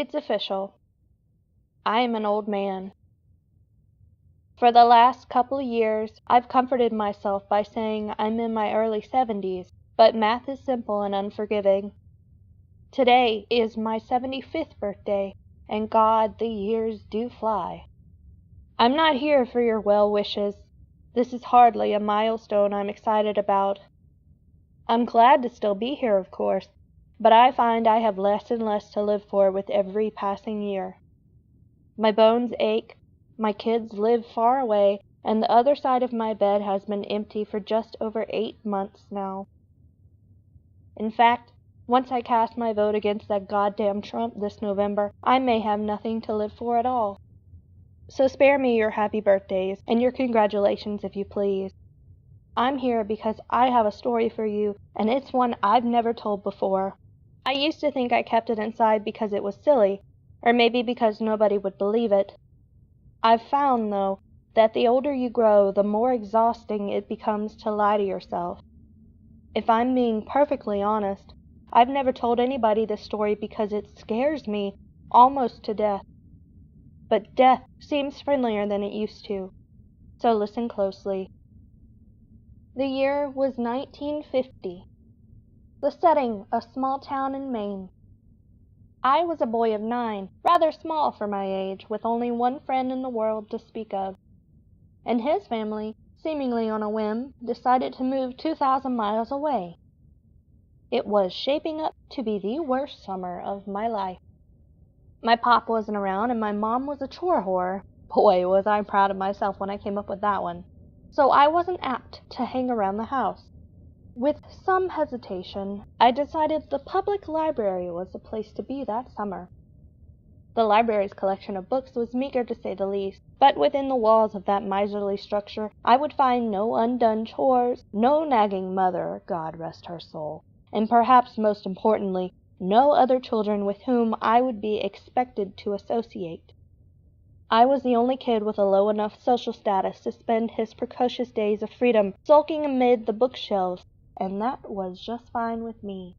It's official. I am an old man. For the last couple years, I've comforted myself by saying I'm in my early 70s, but math is simple and unforgiving. Today is my 75th birthday, and God, the years do fly. I'm not here for your well wishes. This is hardly a milestone I'm excited about. I'm glad to still be here, of course, but I find I have less and less to live for with every passing year. My bones ache, my kids live far away, and the other side of my bed has been empty for just over 8 months now. In fact, once I cast my vote against that goddamn Trump this November, I may have nothing to live for at all. So spare me your happy birthdays, and your congratulations if you please. I'm here because I have a story for you, and it's one I've never told before. I used to think I kept it inside because it was silly, or maybe because nobody would believe it. I've found, though, that the older you grow, the more exhausting it becomes to lie to yourself. If I'm being perfectly honest, I've never told anybody this story because it scares me almost to death. But death seems friendlier than it used to, so listen closely. The year was 1950. The setting, a small town in Maine. I was a boy of 9, rather small for my age, with only one friend in the world to speak of. And his family, seemingly on a whim, decided to move 2,000 miles away. It was shaping up to be the worst summer of my life. My pop wasn't around, and my mom was a chore whore. Boy, was I proud of myself when I came up with that one. So I wasn't apt to hang around the house. With some hesitation, I decided the public library was the place to be that summer. The library's collection of books was meager to say the least, but within the walls of that miserly structure I would find no undone chores, no nagging mother, God rest her soul, and perhaps most importantly, no other children with whom I would be expected to associate. I was the only kid with a low enough social status to spend his precocious days of freedom sulking amid the bookshelves, and that was just fine with me.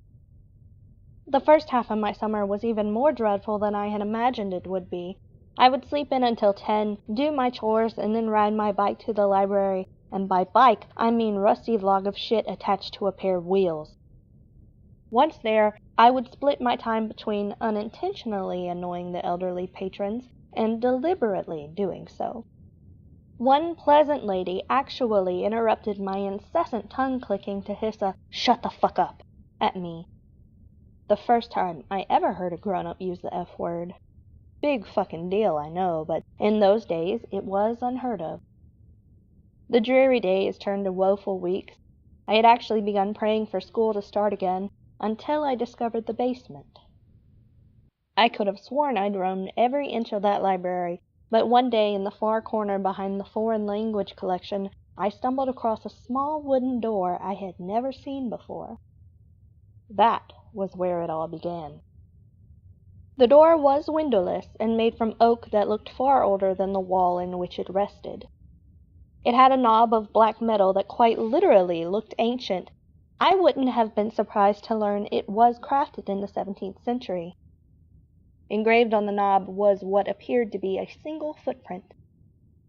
The first half of my summer was even more dreadful than I had imagined it would be. I would sleep in until 10, do my chores, and then ride my bike to the library, and by bike I mean rusty log of shit attached to a pair of wheels. Once there, I would split my time between unintentionally annoying the elderly patrons and deliberately doing so. One pleasant lady actually interrupted my incessant tongue-clicking to hiss a "shut the fuck up" at me. The first time I ever heard a grown-up use the F word. Big fucking deal, I know, but in those days it was unheard of. The dreary days turned to woeful weeks. I had actually begun praying for school to start again, until I discovered the basement. I could have sworn I'd roamed every inch of that library, but one day in the far corner behind the foreign language collection, I stumbled across a small wooden door I had never seen before. That was where it all began. The door was windowless and made from oak that looked far older than the wall in which it rested. It had a knob of black metal that quite literally looked ancient. I wouldn't have been surprised to learn it was crafted in the 17th century. Engraved on the knob was what appeared to be a single footprint.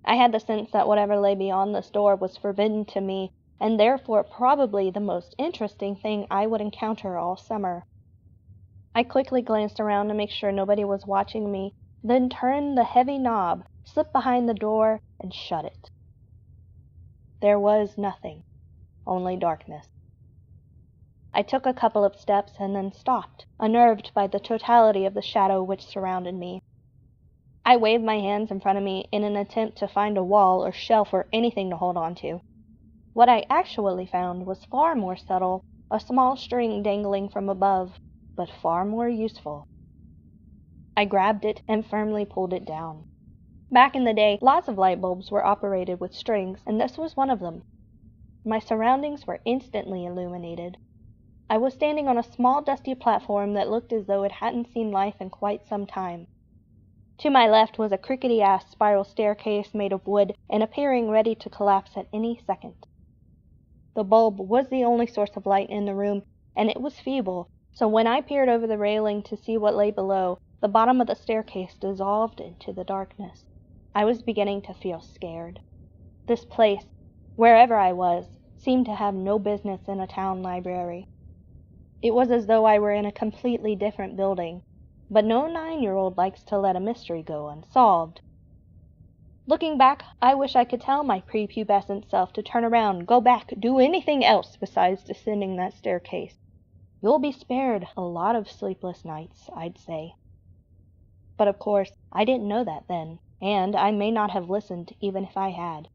I had the sense that whatever lay beyond this door was forbidden to me, and therefore probably the most interesting thing I would encounter all summer. I quickly glanced around to make sure nobody was watching me, then turned the heavy knob, slipped behind the door, and shut it. There was nothing, only darkness. I took a couple of steps and then stopped, unnerved by the totality of the shadow which surrounded me. I waved my hands in front of me in an attempt to find a wall or shelf or anything to hold on to. What I actually found was far more subtle, a small string dangling from above, but far more useful. I grabbed it and firmly pulled it down. Back in the day, lots of light bulbs were operated with strings, and this was one of them. My surroundings were instantly illuminated. I was standing on a small dusty platform that looked as though it hadn't seen life in quite some time. To my left was a crickety-ass spiral staircase made of wood and appearing ready to collapse at any second. The bulb was the only source of light in the room, and it was feeble, so when I peered over the railing to see what lay below, The bottom of the staircase dissolved into the darkness. I was beginning to feel scared. This place, wherever I was, seemed to have no business in a town library. It was as though I were in a completely different building, but no 9-year-old likes to let a mystery go unsolved. Looking back, I wish I could tell my prepubescent self to turn around, go back, do anything else besides descending that staircase. You'll be spared a lot of sleepless nights, I'd say. But of course, I didn't know that then, and I may not have listened even if I had.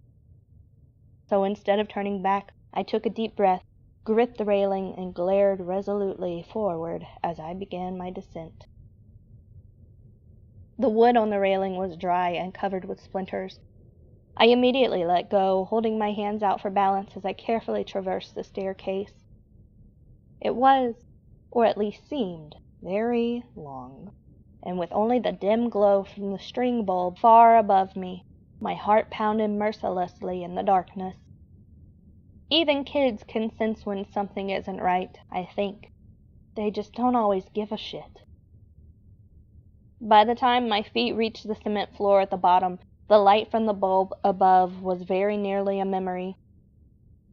So instead of turning back, I took a deep breath, gripped the railing, and glared resolutely forward as I began my descent. The wood on the railing was dry and covered with splinters. I immediately let go, holding my hands out for balance as I carefully traversed the staircase. It was, or at least seemed, very long, and with only the dim glow from the string bulb far above me, my heart pounded mercilessly in the darkness. Even kids can sense when something isn't right, I think. They just don't always give a shit. By the time my feet reached the cement floor at the bottom, the light from the bulb above was very nearly a memory.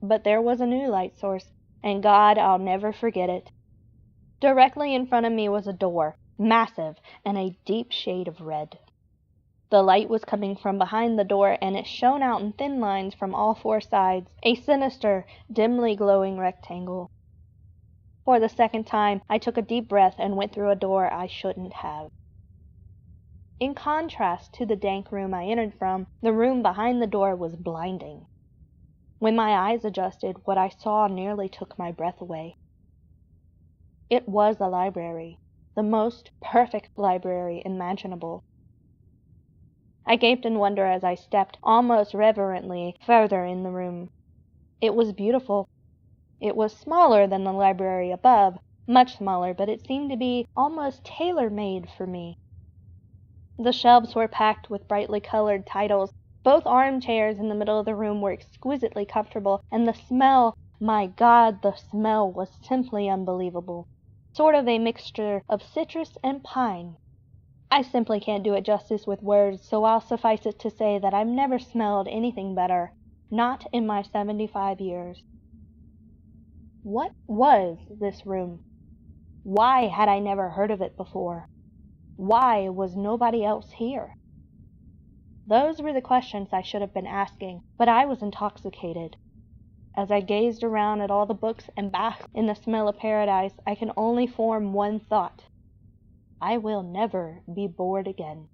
But there was a new light source, and God, I'll never forget it. Directly in front of me was a door, massive, and a deep shade of red. The light was coming from behind the door, and it shone out in thin lines from all 4 sides, a sinister, dimly glowing rectangle. For the second time, I took a deep breath and went through a door I shouldn't have. In contrast to the dank room I entered from, the room behind the door was blinding. When my eyes adjusted, what I saw nearly took my breath away. It was a library, the most perfect library imaginable. I gaped in wonder as I stepped, almost reverently, further in the room. It was beautiful. It was smaller than the library above, much smaller, but it seemed to be almost tailor-made for me. The shelves were packed with brightly colored titles. Both armchairs in the middle of the room were exquisitely comfortable, and the smell, my God, the smell was simply unbelievable. Sort of a mixture of citrus and pine. I simply can't do it justice with words, so I'll suffice it to say that I've never smelled anything better, not in my 75 years. What was this room? Why had I never heard of it before? Why was nobody else here? Those were the questions I should have been asking, but I was intoxicated. As I gazed around at all the books and basked in the smell of paradise, I can only form one thought. I will never be bored again.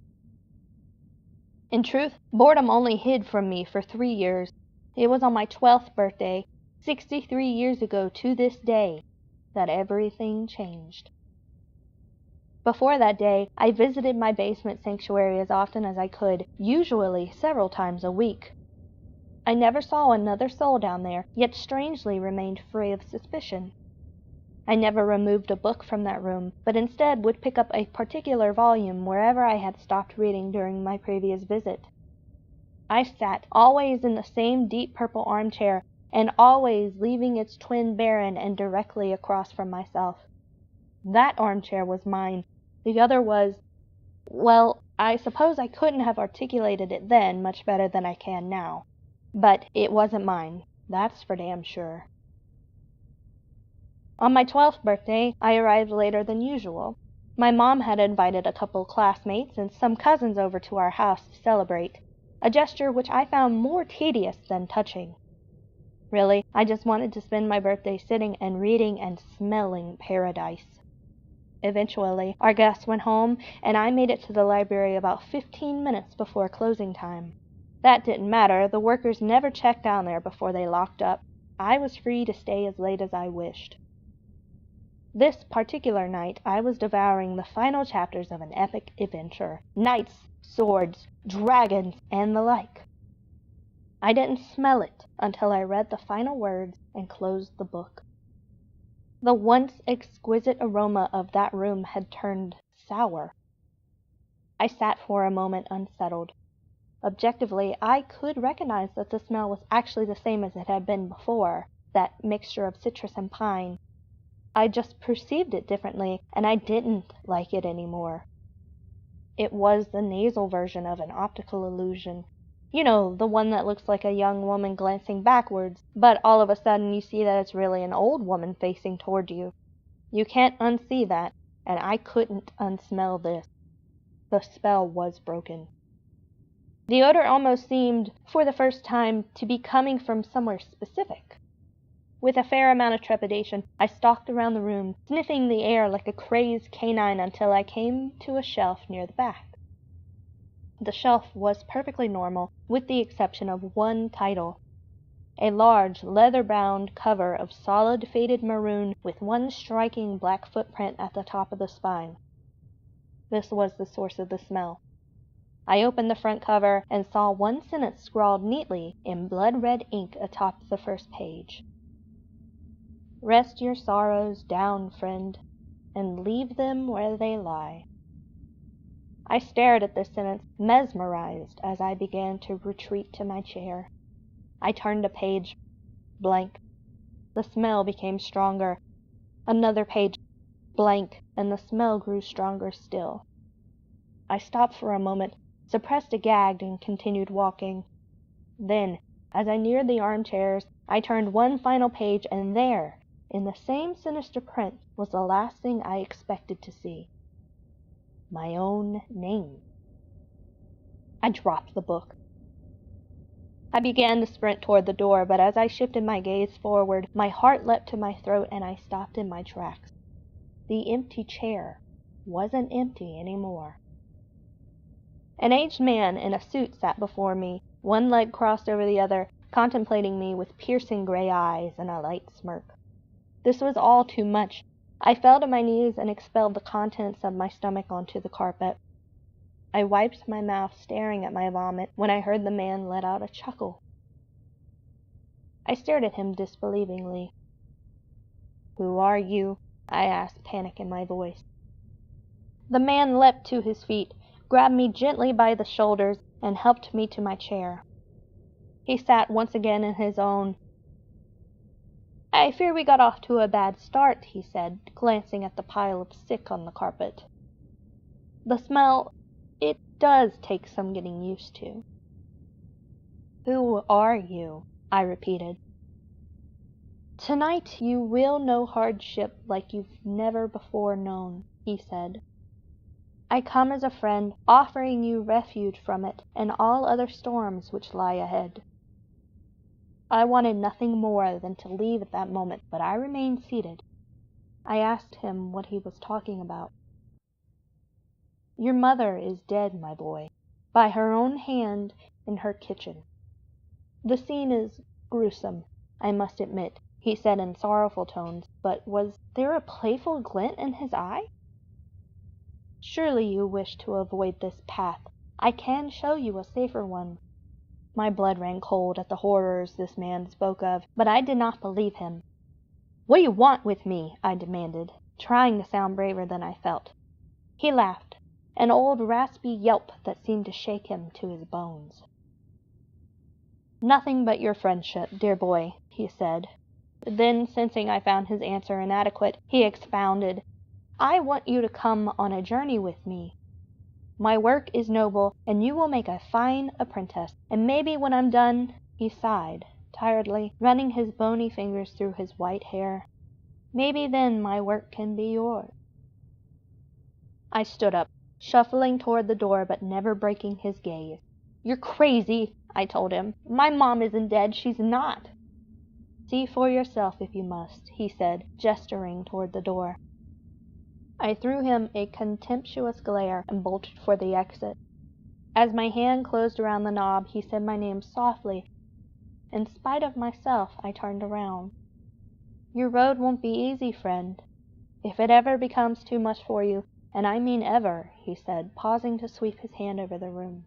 In truth, boredom only hid from me for 3 years. It was on my 12th birthday, 63 years ago to this day, that everything changed. Before that day, I visited my basement sanctuary as often as I could, usually several times a week. I never saw another soul down there, yet strangely remained free of suspicion. I never removed a book from that room, but instead would pick up a particular volume wherever I had stopped reading during my previous visit. I sat always in the same deep purple armchair, and always leaving its twin barren and directly across from myself. That armchair was mine. The other was, well, I suppose I couldn't have articulated it then much better than I can now. But it wasn't mine, that's for damn sure. On my 12th birthday, I arrived later than usual. My mom had invited a couple classmates and some cousins over to our house to celebrate, a gesture which I found more tedious than touching. Really, I just wanted to spend my birthday sitting and reading and smelling paradise. Eventually, our guests went home, and I made it to the library about 15 minutes before closing time. That didn't matter. The workers never checked down there before they locked up. I was free to stay as late as I wished. This particular night, I was devouring the final chapters of an epic adventure. Knights, swords, dragons, and the like. I didn't smell it until I read the final words and closed the book. The once exquisite aroma of that room had turned sour. I sat for a moment unsettled. Objectively, I could recognize that the smell was actually the same as it had been before, that mixture of citrus and pine. I just perceived it differently, and I didn't like it anymore. It was the nasal version of an optical illusion. You know, the one that looks like a young woman glancing backwards, but all of a sudden you see that it's really an old woman facing toward you. You can't unsee that, and I couldn't unsmell this. The spell was broken. The odor almost seemed, for the first time, to be coming from somewhere specific. With a fair amount of trepidation, I stalked around the room, sniffing the air like a crazed canine until I came to a shelf near the back. The shelf was perfectly normal, with the exception of one title. A large, leather-bound cover of solid faded maroon with one striking black footprint at the top of the spine. This was the source of the smell. I opened the front cover and saw one sentence scrawled neatly in blood-red ink atop the first page. Rest your sorrows down, friend, and leave them where they lie. I stared at this sentence, mesmerized, as I began to retreat to my chair. I turned a page, blank. The smell became stronger. Another page, blank, and the smell grew stronger still. I stopped for a moment, suppressed a gag, and continued walking. Then, as I neared the armchairs, I turned one final page, and there, in the same sinister print, was the last thing I expected to see. My own name. I dropped the book. I began to sprint toward the door, but as I shifted my gaze forward, my heart leapt to my throat and I stopped in my tracks. The empty chair wasn't empty anymore. An aged man in a suit sat before me, one leg crossed over the other, contemplating me with piercing gray eyes and a light smirk. This was all too much. I fell to my knees and expelled the contents of my stomach onto the carpet. I wiped my mouth, staring at my vomit, when I heard the man let out a chuckle. I stared at him disbelievingly. "Who are you?" I asked, panic in my voice. The man leapt to his feet, grabbed me gently by the shoulders, and helped me to my chair. He sat once again in his own. "I fear we got off to a bad start," he said, glancing at the pile of sick on the carpet. "The smell, it does take some getting used to." "Who are you?" I repeated. "Tonight you will know hardship like you've never before known," he said. "I come as a friend, offering you refuge from it and all other storms which lie ahead." I wanted nothing more than to leave at that moment, but I remained seated. I asked him what he was talking about. "Your mother is dead, my boy, by her own hand in her kitchen. The scene is gruesome, I must admit," he said in sorrowful tones, but was there a playful glint in his eye? "Surely you wish to avoid this path. I can show you a safer one." My blood ran cold at the horrors this man spoke of, but I did not believe him. "What do you want with me?" I demanded, trying to sound braver than I felt. He laughed, an old raspy yelp that seemed to shake him to his bones. "Nothing but your friendship, dear boy," he said. Then, sensing I found his answer inadequate, he expounded. "I want you to come on a journey with me. My work is noble, and you will make a fine apprentice, and maybe when I'm done," he sighed, tiredly, running his bony fingers through his white hair, "maybe then my work can be yours." I stood up, shuffling toward the door but never breaking his gaze. "You're crazy," I told him. "My mom isn't dead. She's not." "See for yourself if you must," he said, gesturing toward the door. I threw him a contemptuous glare and bolted for the exit. As my hand closed around the knob, he said my name softly. In spite of myself, I turned around. "Your road won't be easy, friend. If it ever becomes too much for you, and I mean ever," he said, pausing to sweep his hand over the room,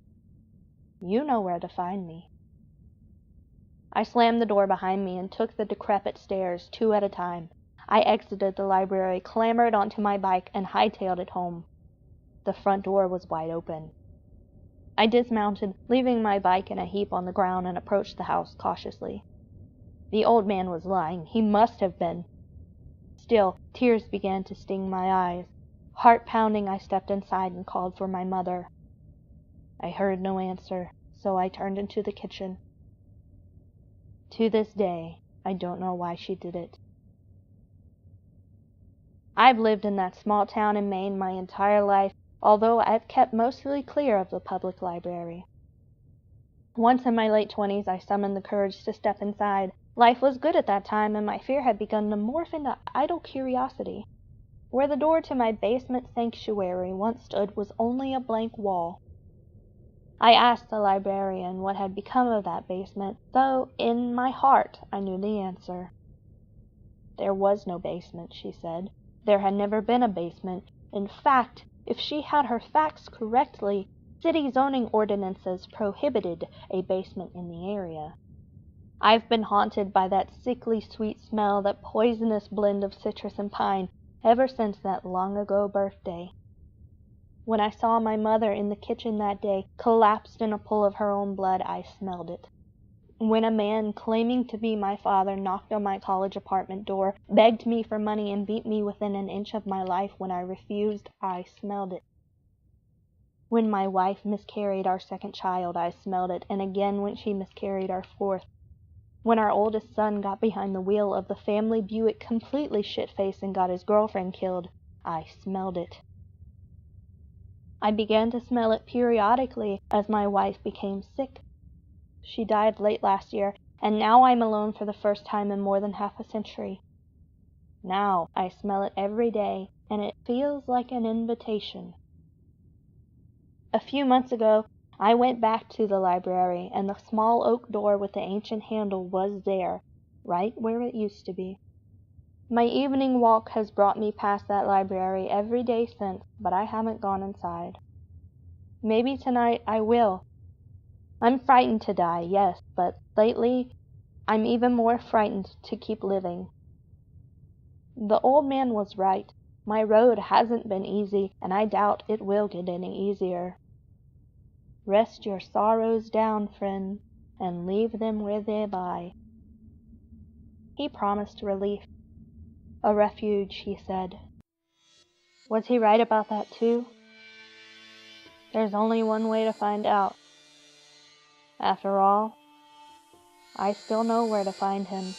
"you know where to find me." I slammed the door behind me and took the decrepit stairs 2 at a time. I exited the library, clambered onto my bike, and hightailed it home. The front door was wide open. I dismounted, leaving my bike in a heap on the ground, and approached the house cautiously. The old man was lying. He must have been. Still, tears began to sting my eyes. Heart pounding, I stepped inside and called for my mother. I heard no answer, so I turned into the kitchen. To this day, I don't know why she did it. I've lived in that small town in Maine my entire life, although I've kept mostly clear of the public library. Once in my late 20s, I summoned the courage to step inside. Life was good at that time, and my fear had begun to morph into idle curiosity. Where the door to my basement sanctuary once stood was only a blank wall. I asked the librarian what had become of that basement, though in my heart I knew the answer. There was no basement, she said. There had never been a basement. In fact, if she had her facts correctly, city zoning ordinances prohibited a basement in the area. I've been haunted by that sickly sweet smell, that poisonous blend of citrus and pine, ever since that long ago birthday. When I saw my mother in the kitchen that day, collapsed in a pool of her own blood, I smelled it. When a man claiming to be my father knocked on my college apartment door, begged me for money, and beat me within an inch of my life when I refused, I smelled it. When my wife miscarried our second child, I smelled it, and again when she miscarried our fourth. When our oldest son got behind the wheel of the family Buick completely shit-faced and got his girlfriend killed, I smelled it. I began to smell it periodically as my wife became sick. She died late last year, and now I'm alone for the first time in more than half a century. Now I smell it every day, and it feels like an invitation. A few months ago, I went back to the library, and the small oak door with the ancient handle was there, right where it used to be. My evening walk has brought me past that library every day since, but I haven't gone inside. Maybe tonight I will. I'm frightened to die, yes, but lately I'm even more frightened to keep living. The old man was right. My road hasn't been easy, and I doubt it will get any easier. Rest your sorrows down, friend, and leave them where they lie. He promised relief. A refuge, he said. Was he right about that too? There's only one way to find out. After all, I still know where to find him.